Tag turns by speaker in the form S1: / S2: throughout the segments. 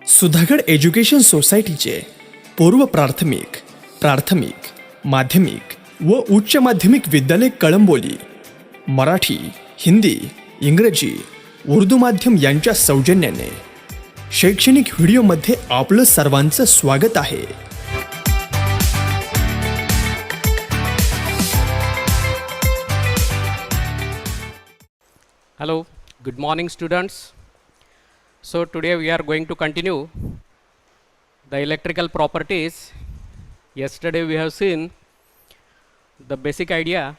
S1: Sudhagad education सोसायटीचे पूर्व प्राथमिक, प्राथमिक, माध्यमिक व उच्च माध्यमिक विद्यालय कळंबोली मराठी, हिंदी, इंग्रजी, उर्दू माध्यम यांच्या सौजन्याने शैक्षणिक व्हिडिओमध्ये आपलं सर्वांचं स्वागत आहे.
S2: Hello, good morning students. So today we are going to continue the electrical properties. Yesterday we have seen the basic idea,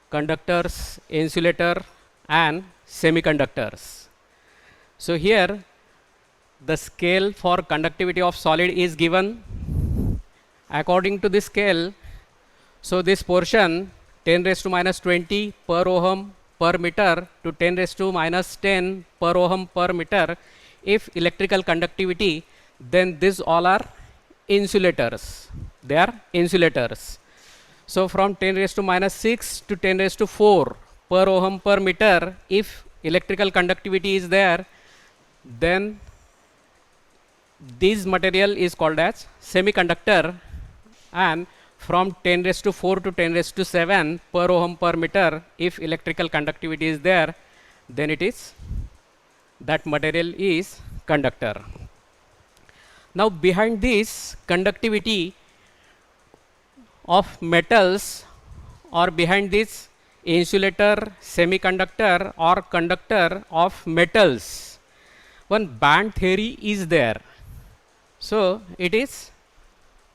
S2: conductors, insulator and semiconductors. So here the scale for conductivity of solid is given. According to this scale, so this portion 10 raised to minus 20 per ohm per meter to 10 raised to minus 10 per ohm per meter. If electrical conductivity, then these all are insulators. They are insulators. So from 10 raised to minus 6 to 10 raised to 4 per ohm per meter, if electrical conductivity is there, then this material is called as semiconductor, and from 10 raised to 4 to 10 raised to 7 per ohm per meter, if electrical conductivity is there, then it is, that material is conductor. Now behind this conductivity of metals, or behind this insulator, semiconductor or conductor of metals, one band theory is there. So it is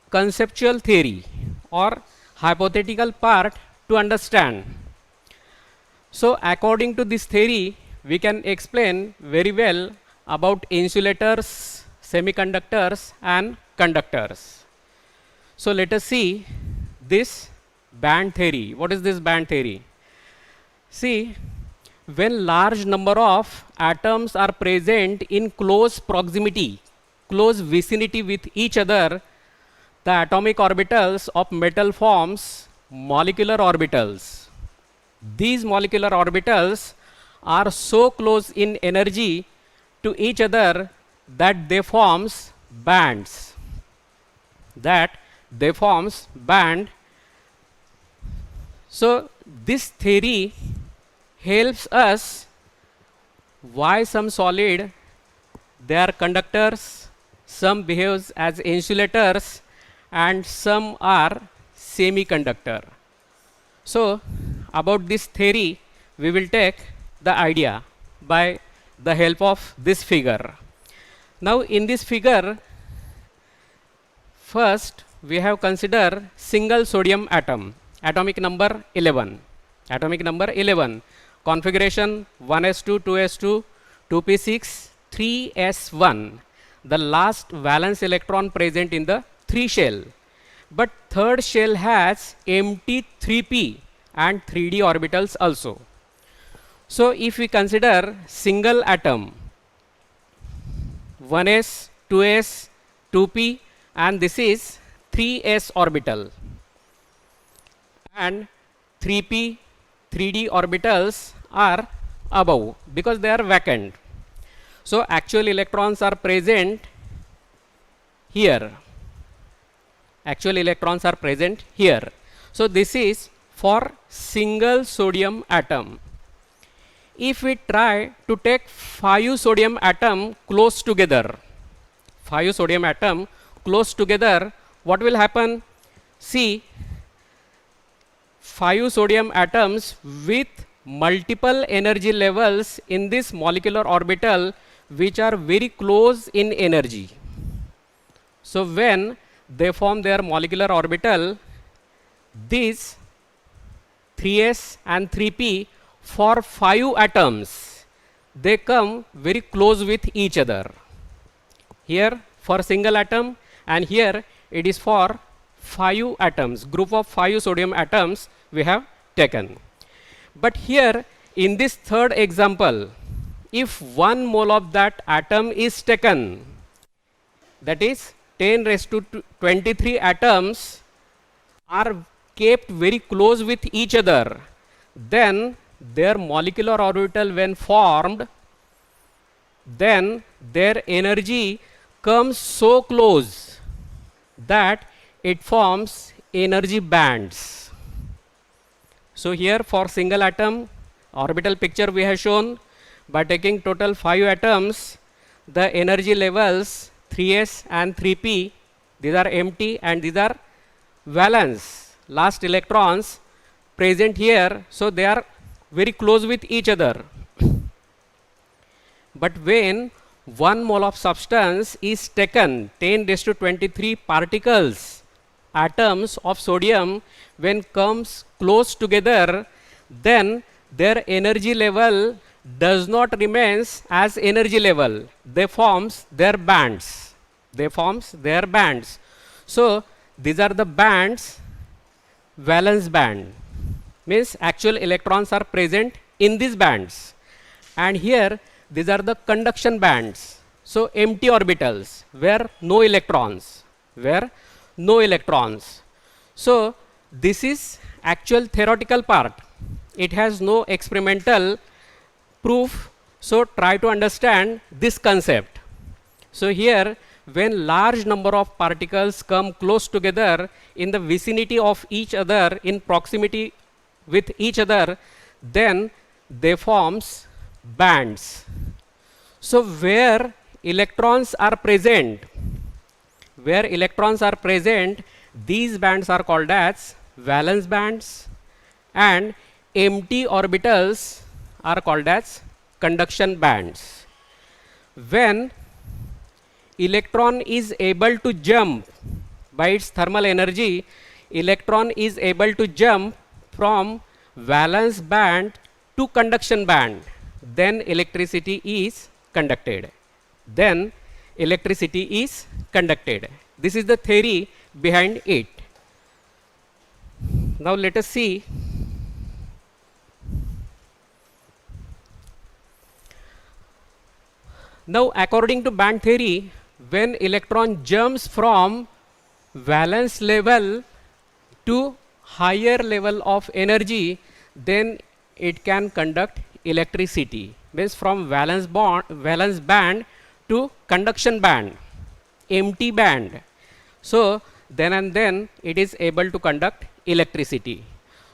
S2: conceptual theory or hypothetical part to understand. So according to this theory, we can explain very well about insulators, semiconductors and conductors. So let us see this band theory. What is this band theory? See, when large number of atoms are present in close proximity, close vicinity with each other, the atomic orbitals of metal forms molecular orbitals. These molecular orbitals are so close in energy to each other that they forms bands. So this theory helps us why some solid they are conductors, some behaves as insulators, and some are semiconductor. So about this theory we will take the idea by the help of this figure. Now in this figure, first we have consider single sodium atom, atomic number 11, configuration 1s2, 2s2, 2p6, 3s1, the last valence electron present in the 3 shell, but third shell has empty 3p and 3d orbitals also. So if we consider single atom 1s, 2s, 2p, and this is 3s orbital, and 3p, 3d orbitals are above because they are vacant. So actual electrons are present here. So this is for single sodium atom. If we try to take 5 sodium atom close together, what will happen? See, 5 sodium atoms with multiple energy levels in this molecular orbital which are very close in energy. So when they form their molecular orbital, these 3s and 3p, for 5 atoms they come very close with each other. Here for single atom, and here it is for 5 atoms, group of 5 sodium atoms we have taken. But here in this third example, if 1 mole of that atom is taken, that is 10 raised to 23 atoms are kept very close with each other, then their molecular orbital when formed then their energy comes so close that it forms energy bands. So here for single atom orbital picture we have shown by taking total 5 atoms, the energy levels 3s and 3p, these are empty and these are valence, last electrons present here, so they are very close with each other. But when 1 mole of substance is taken, 10 raised to 23 particles, atoms of sodium, when comes close together, then their energy level does not remains as energy level. They forms their bands. They forms their bands. So these are the bands. Valence band means actual electrons are present in these bands, and here these are the conduction bands. So empty orbitals where no electrons, where no electrons. So this is actual theoretical part. It has no experimental proof. So try to understand this concept. So here when large number of particles come close together in the vicinity of each other, in proximity with each other, then they forms bands. So where electrons are present, these bands are called as valence bands, and empty orbitals are called as conduction bands. When electron is able to jump by its thermal energy, electron is able to jump from valence band to conduction band, then electricity is conducted. Then electricity is conducted. This is the theory behind it. Now let us see now according to band theory, when electron jumps from valence level to higher level of energy, then it can conduct electricity. Means from valence band to conduction band, empty band. So then and then it is able to conduct electricity.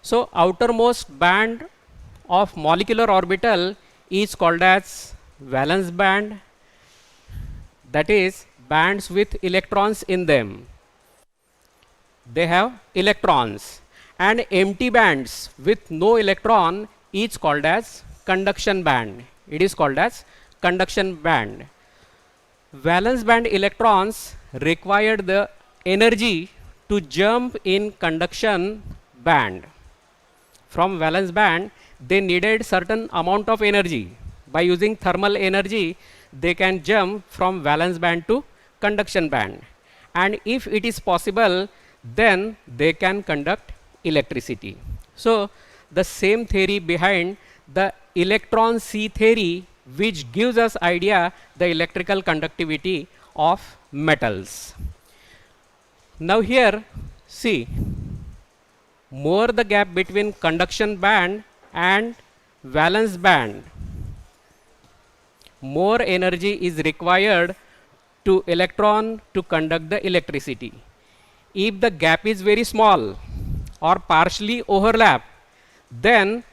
S2: So outermost band of molecular orbital is called as valence band, that is bands with electrons in them. They have electrons. And empty bands with no electron is called as conduction band. It is called as conduction band. Valence band electrons required the energy to jump in conduction band. From valence band, they needed certain amount of energy. By using thermal energy, they can jump from valence band to conduction band. And if it is possible, then they can conduct electricity. So the same theory behind the electron C theory, which gives us idea the electrical conductivity of metals. Now here see, more the gap between conduction band and valence band, more energy is required to electron to conduct the electricity. If the gap is very small or partially overlap, then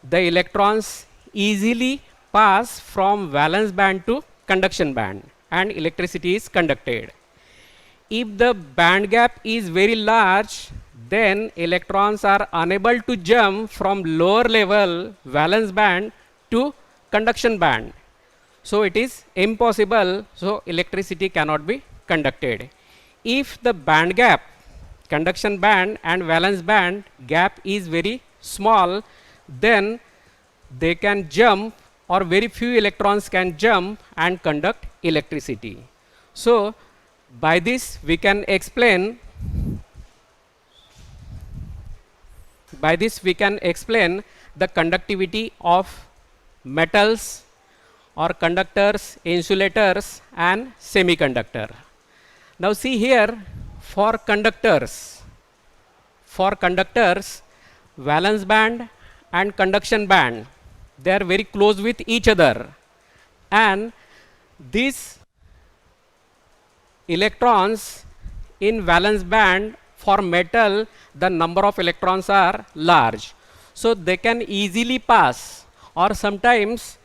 S2: the electrons easily pass from valence band to conduction band and electricity is conducted. If the band gap is very large, then electrons are unable to jump from lower level valence band to conduction band. So it is impossible, so electricity cannot be conducted. If the band gap, conduction band and valence band gap is very small, then they can jump, or very few electrons can jump and conduct electricity. So by this we can explain the conductivity of metals or conductors, insulators and semiconductor. Now see here, for conductors, valence band and conduction band, they are very close with each other, and these electrons in valence band for metal, the number of electrons are large. So they can easily pass, or sometimes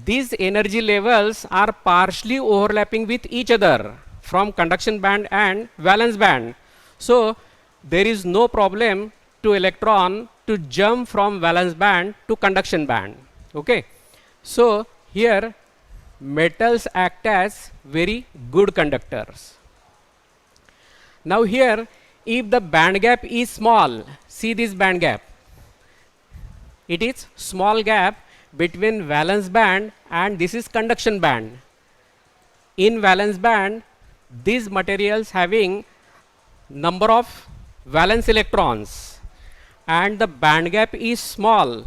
S2: these energy levels are partially overlapping with each other from conduction band and valence band. So there is no problem to electron to jump from valence band to conduction band. Okay. So here metals act as very good conductors. Now here, if the band gap is small, see this band gap. It is small gap between valence band and this is conduction band. In valence band, these materials having number of valence electrons and the band gap is small.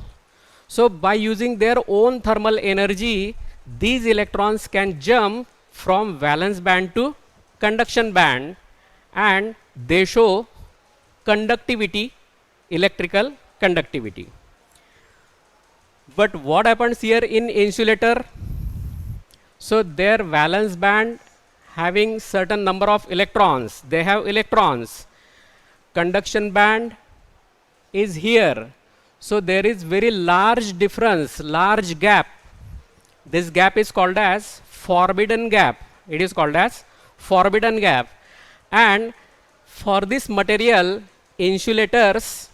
S2: So by using their own thermal energy, these electrons can jump from valence band to conduction band and they show conductivity, electrical conductivity. But what happens here in insulator? So their valence band having certain number of electrons, they have electrons. Conduction band is here. So there is very large difference, large gap. This gap is called as forbidden gap. It is called as forbidden gap. And for this material, insulators,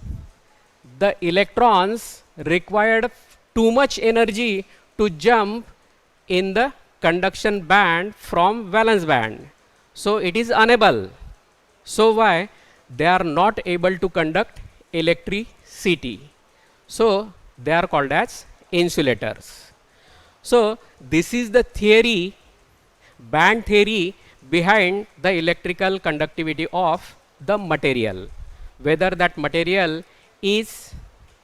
S2: the electrons required too much energy to jump in the conduction band from valence band. So it is unable. So why? They are not able to conduct electricity. So they are called as insulators. So this is the theory, band theory behind the electrical conductivity of the material. Whether that material is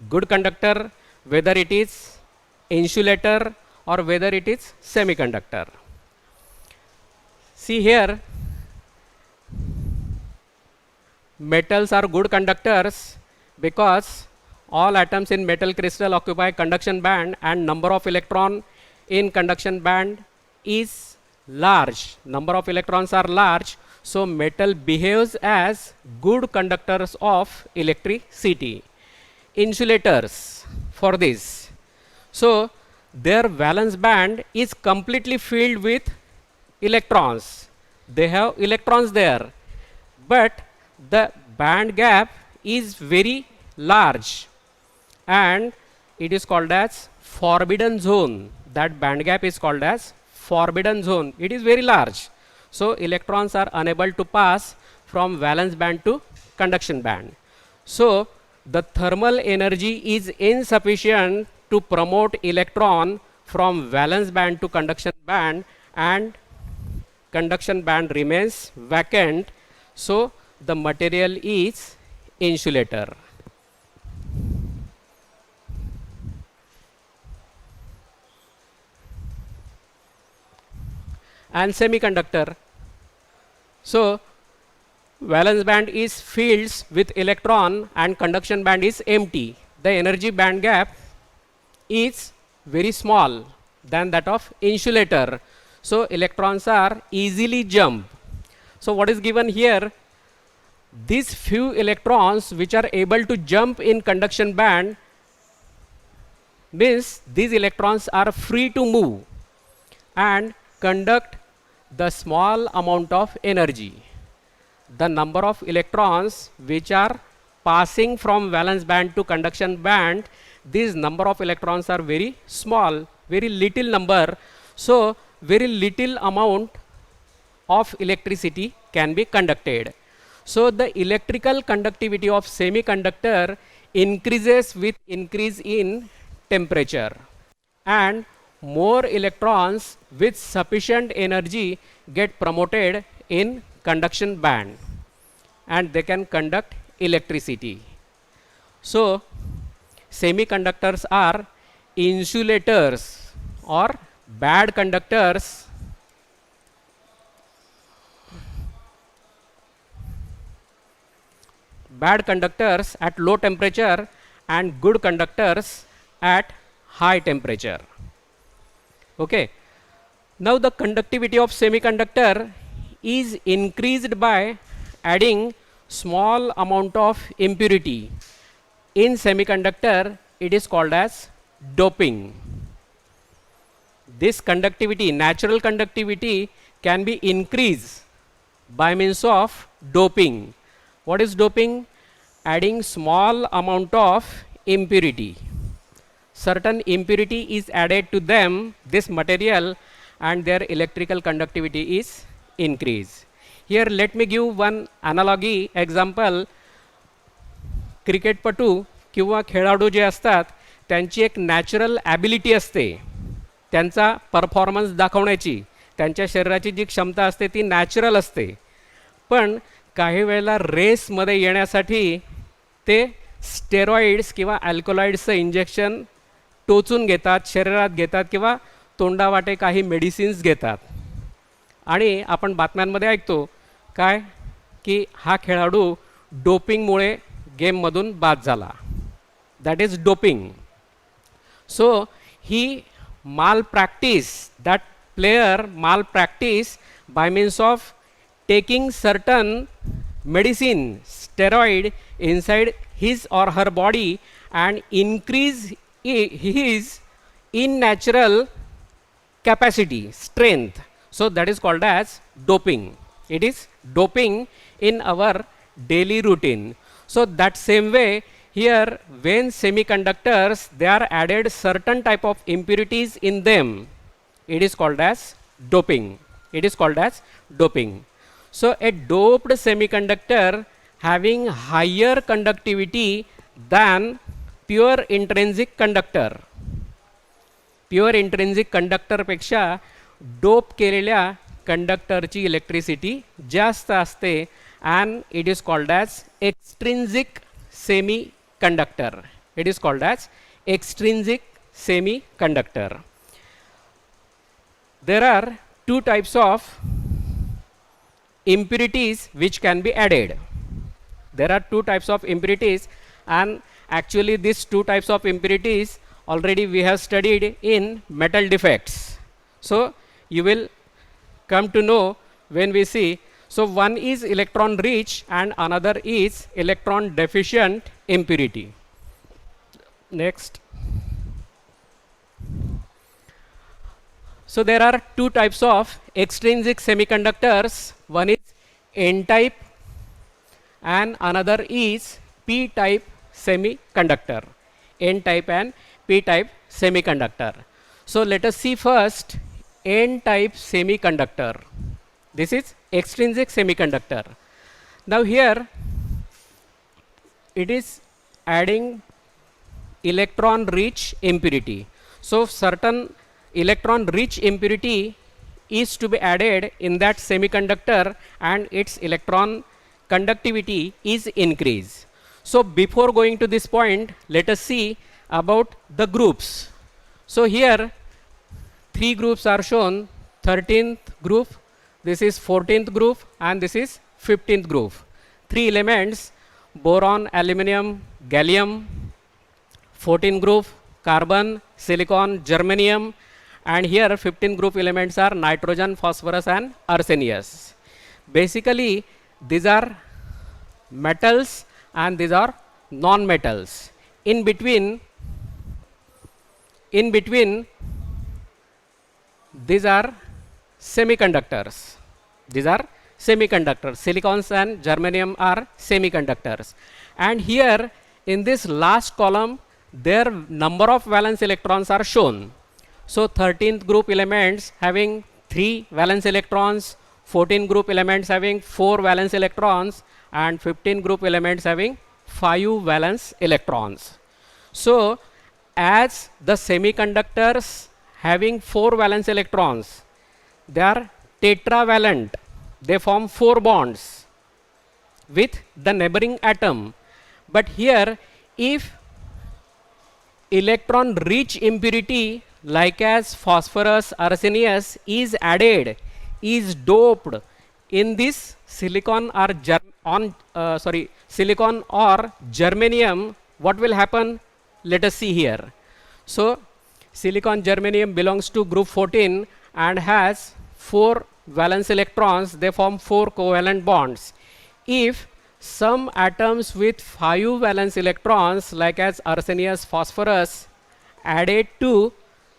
S2: good conductor, whether it is insulator or whether it is semiconductor. See here, metals are good conductors because all atoms in metal crystal occupy conduction band and number of electron in conduction band is large. Number of electrons are large. So metal behaves as good conductors of electricity. Insulators for this. So their valence band is completely filled with electrons. They have electrons there. But the band gap is very large and it is called as forbidden zone. That band gap is called as forbidden zone. It is very large. So electrons are unable to pass from valence band to conduction band. So the thermal energy is insufficient to promote electron from valence band to conduction band and conduction band remains vacant. So the material is insulator. And semiconductor. So valence band is filled with electron and conduction band is empty. The energy band gap is very small than that of insulator. So electrons are easily jump. So what is given here? These few electrons which are able to jump in conduction band means these electrons are free to move and conduct the small amount of energy. The number of electrons which are passing from valence band to conduction band, these number of electrons are very small, very little number. So very little amount of electricity can be conducted. So the electrical conductivity of semiconductor increases with increase in temperature, and more electrons with sufficient energy get promoted in conduction band and they can conduct electricity. So semiconductors are insulators or bad conductors at low temperature and good conductors at high temperature. Okay. Now the conductivity of semiconductor is increased by adding small amount of impurity. In semiconductor, it is called as doping. This conductivity, natural conductivity, can be increased by means of doping. What is doping? Adding small amount of impurity. Certain impurity is added to them, this material, and their electrical conductivity is increased. Here let me give one analogy example. क्रिकेटपटू किंवा खेळाडू जे असतात त्यांची एक natural ability असते त्यांचा performance दाखवण्याची, त्यांच्या शरीराची जी क्षमता असते ती नॅचरल असते. पण काही वेळेला रेसमध्ये येण्यासाठी ते स्टेरॉइड्स किंवा अल्कोलॉइड्सचं इंजेक्शन टोचून घेतात, शरीरात घेतात किंवा तोंडावाटे काही मेडिसिन्स घेतात. आणि आपण बातम्यांमध्ये ऐकतो काय की हा खेळाडू डोपिंगमुळे गेममधून बाद झाला. That is doping. So he mall practice, that player mall practice by means of taking certain medicine, steroid inside his or her body and increase his unnatural capacity, strength. So that is called as doping. It is doping in our daily routine. So that same way here, when semiconductors, they are added certain type of impurities in them, it is called as doping. It is called as doping. So a doped semiconductor having higher conductivity than pure intrinsic conductor. Pure intrinsic conductor पेक्षा dope केलेल्या कंडक्टरची electricity जास्त असते and it is called as extrinsic semiconductor. It is called as extrinsic semiconductor. There are two types of impurities which can be added. There are two types of impurities, and actually these two types of impurities already we have studied in metal defects. So you will come to know when we see. So one is electron rich and another is electron deficient impurity. Next. So there are two types of extrinsic semiconductors. One is N-type and another is P-type semiconductor. N-type and P-type semiconductor. So let us see first N-type semiconductor. This is extrinsic semiconductor. Now here it is adding electron rich impurity. So certain electron rich impurity is to be added in that semiconductor and its electron conductivity is increased. So before going to this point, let us see about the groups. So here three groups are shown. 13th group, this is 14th group, and this is 15th group. Three elements: boron, aluminum, gallium. 14th group, carbon, silicon, germanium. And here 15th group elements are nitrogen, phosphorus and arsenious. Basically these are metals and these are non-metals. In between these are semiconductors. These are semiconductors. Silicons and germanium are semiconductors. And here in this last column their number of valence electrons are shown. So 13th group elements having 3 valence electrons, 14 group elements having 4 valence electrons, and 15 group elements having 5 valence electrons. So as the semiconductors having 4 valence electrons, they are tetravalent. They form 4 bonds with the neighboring atom. But here if electron rich impurity like as phosphorus, arsenious is added, is doped in this silicon or silicon or germanium, what will happen? Let us see here. So silicon germanium belongs to group 14 and has 4 valence electrons. They form 4 covalent bonds. If some atoms with 5 valence electrons, like as arsenious, phosphorus, added to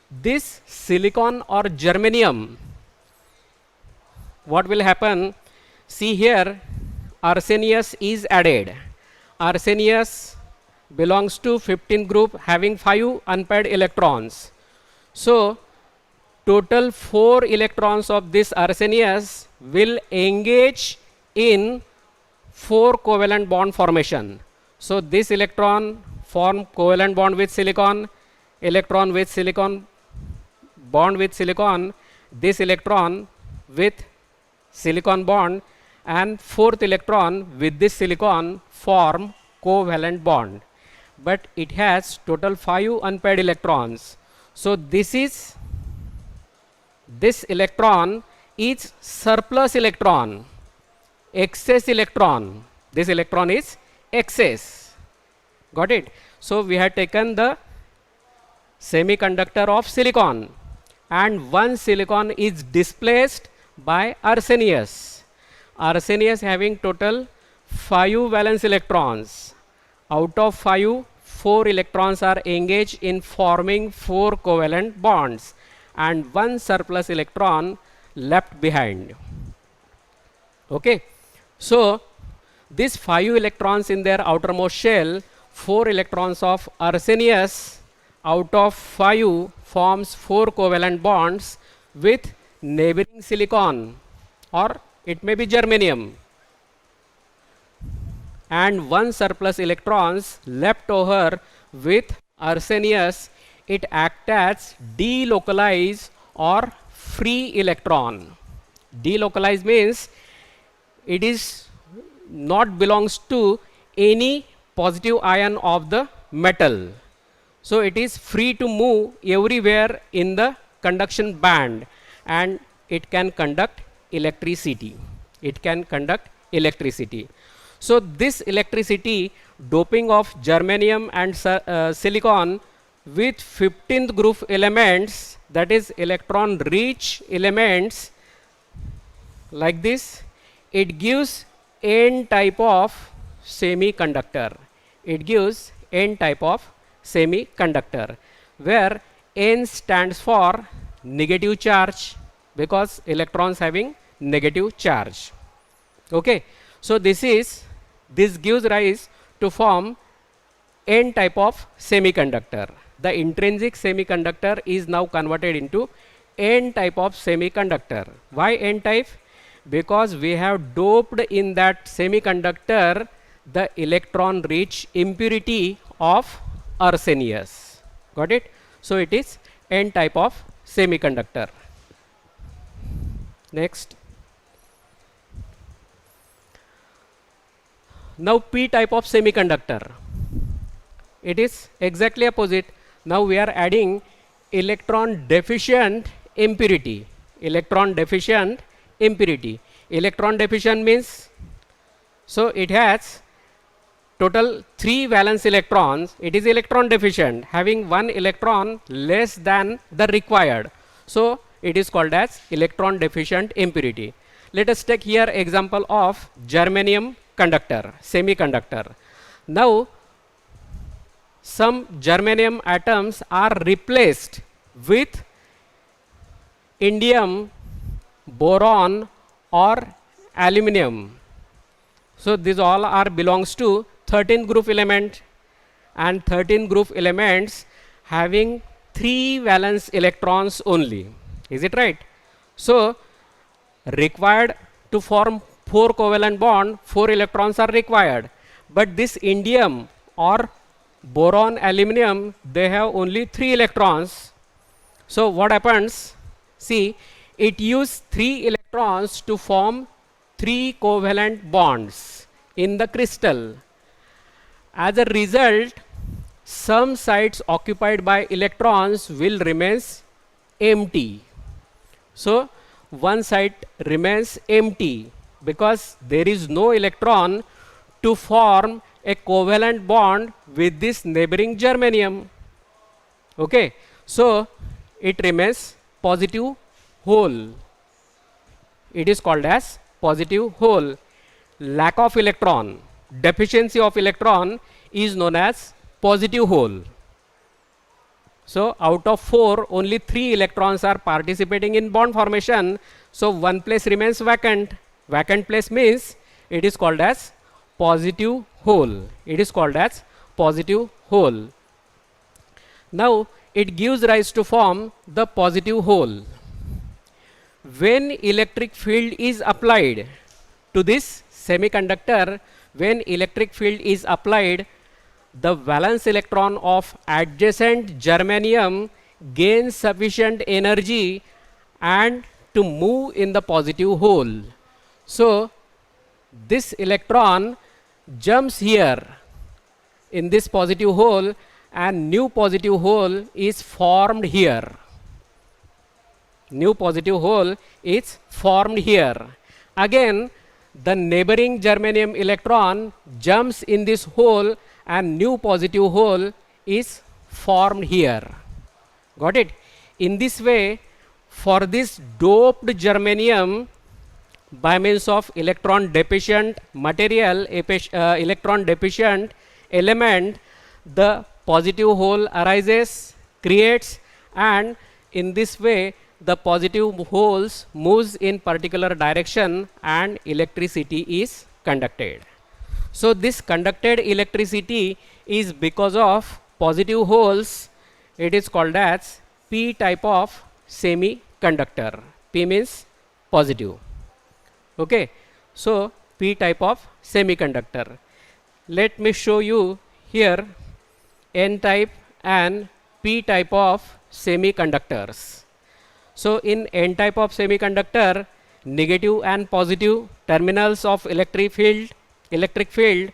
S2: this silicon or germanium, what will happen? See here, arsenious is added. Arsenious belongs to 15th group having 5 unpaired electrons. So total 4 electrons of this arsenious will engage in 4 covalent bond formation. So this electron form covalent bond with silicon, electron with silicon, bond with silicon, this electron with silicon bond, and 4th electron with this silicon form covalent bond. But it has total 5 unpaired electrons. So this electron is surplus electron, excess electron. This electron is excess. Got it? So we have taken the semiconductor of silicon, and one silicon is displaced by arsenious. Arsenious having total 5 valence electrons. Out of 5, 4 electrons are engaged in forming 4 covalent bonds, and one surplus electron left behind. Okay. So these 5 electrons in their outermost shell, 4 electrons of arsenious out of 5 forms 4 covalent bonds with neighboring silicon, or it may be germanium, and one surplus electrons left over with arsenious. It acts as delocalized or free electron. Delocalized means it is not belongs to any positive ion of the metal. So it is free to move everywhere in the conduction band, and it can conduct electricity. It can conduct electricity. So this electricity doping of germanium and silicon with 15th group elements, that is electron rich elements like this, it gives N type of semiconductor. It gives N type of semiconductor, where N stands for negative charge, because electrons having negative charge. Okay. So this gives rise to form N type of semiconductor. The intrinsic semiconductor is now converted into N type of semiconductor. Why N type? Because we have doped in that semiconductor the electron rich impurity of arsenious. Got it? So it is N type of semiconductor. Next. Now P type of semiconductor. It is exactly opposite. Now we are adding electron deficient impurity. Electron deficient impurity. Electron deficient means, so it has total 3 valence electrons. It is electron deficient, having 1 electron less than the required. So it is called as electron deficient impurity. Let us take here example of germanium conductor, semiconductor. Now some germanium atoms are replaced with indium, boron, or aluminum. So these all are belongs to 13th group element, and 13th group elements having 3 valence electrons only. Is it right? So required to form 4 covalent bond, 4 electrons are required. But this indium or boron, aluminum, they have only 3 electrons. So what happens? See, it uses 3 electrons to form 3 covalent bonds in the crystal. As a result, some sites occupied by electrons will remain empty. So one site remains empty because there is no electron to form a covalent bond with this neighboring germanium. Okay. So it remains positive hole. It is called as positive hole. Lack of electron, deficiency of electron is known as positive hole. So out of 4, only 3 electrons are participating in bond formation. So one place remains vacant. Vacant place means it is called as positive hole. It is called as positive hole. Now it gives rise to form the positive hole. When electric field is applied to this semiconductor, when electric field is applied, the valence electron of adjacent germanium gains sufficient energy and to move in the positive hole. So this electron jumps here in this positive hole and new positive hole is formed here. New positive hole is formed here. Again, the neighboring germanium electron jumps in this hole and new positive hole is formed here. Got it? In this way, for this doped germanium, by means of electron deficient material, electron deficient element, the positive hole arises, creates, and in this way the positive holes moves in particular direction and electricity is conducted. So this conducted electricity is because of positive holes. It is called as P type of semiconductor. P means positive. Okay, so P type of semiconductor. Let me show you here N type and P type of semiconductors. So in N type of semiconductor, negative and positive terminals of electric field,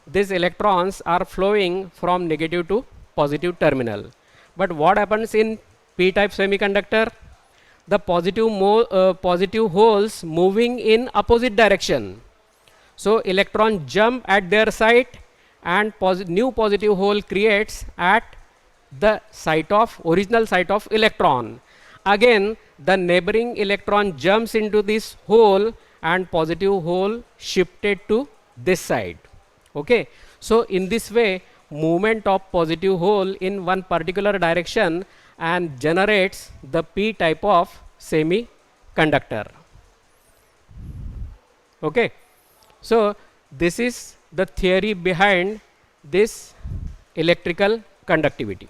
S2: these electrons are flowing from negative to positive terminal. But what happens in P type semiconductor? The positive holes moving in opposite direction. So electron jump at their site and new positive hole creates at the site of original site of electron. Again, the neighboring electron jumps into this hole and positive hole shifted to this side. Okay, so in this way, movement of positive hole in one particular direction and generates the P type of semiconductor. Okay, so this is the theory behind this electrical conductivity.